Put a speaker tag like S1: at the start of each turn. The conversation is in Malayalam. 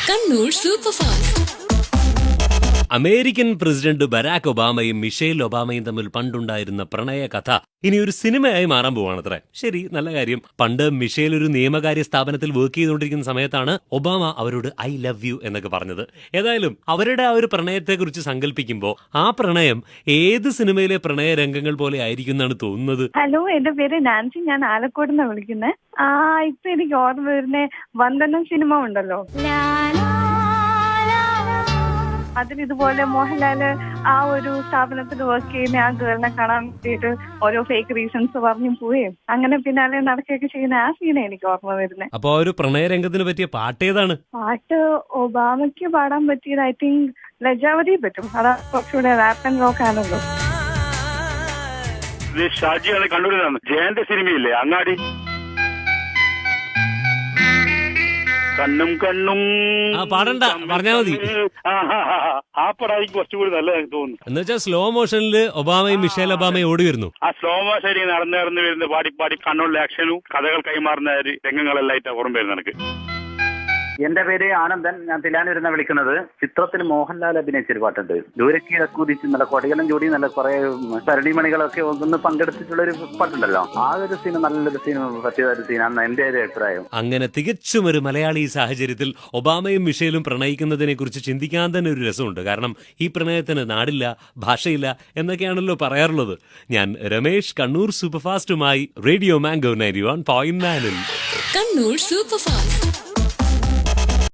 S1: Kannur superfast.
S2: American president Barack ഒബാമയും മിഷേൽ ഒബാമയും തമ്മിൽ പണ്ടുണ്ടായിരുന്ന പ്രണയ കഥ ഇനി ഒരു സിനിമയായി മാറാൻ പോവാണത്രേ. ശരി, നല്ല കാര്യം. പണ്ട് മിഷേൽ ഒരു നിയമകാര്യ സ്ഥാപനത്തിൽ വർക്ക് ചെയ്തുകൊണ്ടിരിക്കുന്ന സമയത്താണ് ഒബാമ അവരോട് ഐ ലവ് യു എന്നൊക്കെ പറഞ്ഞത്. ഏതായാലും അവരുടെ ആ ഒരു പ്രണയത്തെക്കുറിച്ച് സങ്കല്പിക്കുമ്പോൾ ആ പ്രണയം ഏത് സിനിമയിലെ പ്രണയ രംഗങ്ങൾ പോലെ ആയിരിക്കും എന്നാണ് തോന്നുന്നത്.
S3: ഹലോ, എന്റെ പേര് നാൻസി. ഞാൻ ആലക്കോട് നിന്നാണ് വിളിക്കുന്നത്. ഇപ്പൊ എനിക്ക് ഓർമ്മ വരുന്ന വന്ദനം സിനിമ ഉണ്ടല്ലോ, അതിൽ ഇതുപോലെ മോഹൻലാല് ആ ഒരു സ്ഥാപനത്തിൽ വർക്ക് ചെയ്യുന്ന ആ ഗേളിനെ കാണാൻ വേണ്ടിയിട്ട് ഓരോ ഫേക്ക് റീസൺസ് പറഞ്ഞു പോവുകയും അങ്ങനെ പിന്നാലെ നടക്കുകയൊക്കെ ചെയ്യുന്ന ആ സീനാണ് എനിക്ക് ഓർമ്മ വരുന്നത്.
S2: അപ്പൊ ആ ഒരു പ്രണയ രംഗത്തിന് പറ്റിയ പാട്ട് ഏതാണ്?
S3: പാട്ട് ഒബാമയ്ക്ക് പാടാൻ പറ്റിയത് ഐ തിങ്ക് ലജാവതി പറ്റും. അതാ കുറച്ചുകൂടെ റാപ്പ് ആൻഡ് റോക്ക് ആണല്ലോ.
S4: ഷാജിയാണ് കണ്ണൂരിൽ. ജയന്റെ സിനിമയില്ലേ അങ്ങാടി, കണ്ണും കണ്ണും
S2: പാടണ്ട, പറഞ്ഞാ മതി.
S4: ആ പടായി കുറച്ചുകൂടി നല്ലതായി തോന്നുന്നു.
S2: എന്ന് വെച്ചാൽ സ്ലോ മോഷനിൽ ഒബാമയും മിഷേൽ ഒബാമയും ഓടി വരുന്നു.
S4: ആ സ്ലോ മോഷനിൽ നടന്നു വരുന്ന പാടി കണ്ണൂരിലെ ആക്ഷനും കഥകൾ കൈമാറുന്ന രംഗങ്ങളെല്ലാം ഓർമ്മ വരുന്നു എനിക്ക്.
S5: എന്റെ പേര് ആനന്ദൻ. ഞാൻ തിലാനൂരിന്നാണ് വിളിക്കുന്നത്. ചിത്രത്തിൽ മോഹൻലാൽ അഭിനയിച്ചൊരു പാട്ടുണ്ട്, ദൂരക്കീഴക്കൂതിച്ച് നല്ല കൊടികളും ചൂടി നല്ല കുറെ സരണിമണികളൊക്കെ ഒന്ന് പങ്കെടുത്തിട്ടുള്ളൊരു പാട്ടുണ്ടല്ലോ. ആ ഒരു സീൻ നല്ലൊരു സീൻ, പറ്റിയൊരു സീനാണ് എന്റെ ഒരു അഭിപ്രായം.
S2: അങ്ങനെ തികച്ചും ഒരു മലയാളി സാഹചര്യത്തിൽ ഒബാമയും മിഷേലും പ്രണയിക്കുന്നതിനെ കുറിച്ച് ചിന്തിക്കാൻ തന്നെ ഒരു രസമുണ്ട്. കാരണം ഈ പ്രണയത്തിന് നാടില്ല, ഭാഷയില്ല എന്നൊക്കെയാണല്ലോ പറയാറുള്ളത്. ഞാൻ രമേശ്, കണ്ണൂർ സൂപ്പർഫാസ്റ്റുമായി റേഡിയോ മാംഗോ 91.9.
S1: കണ്ണൂർ സൂപ്പർഫാസ്റ്റ്.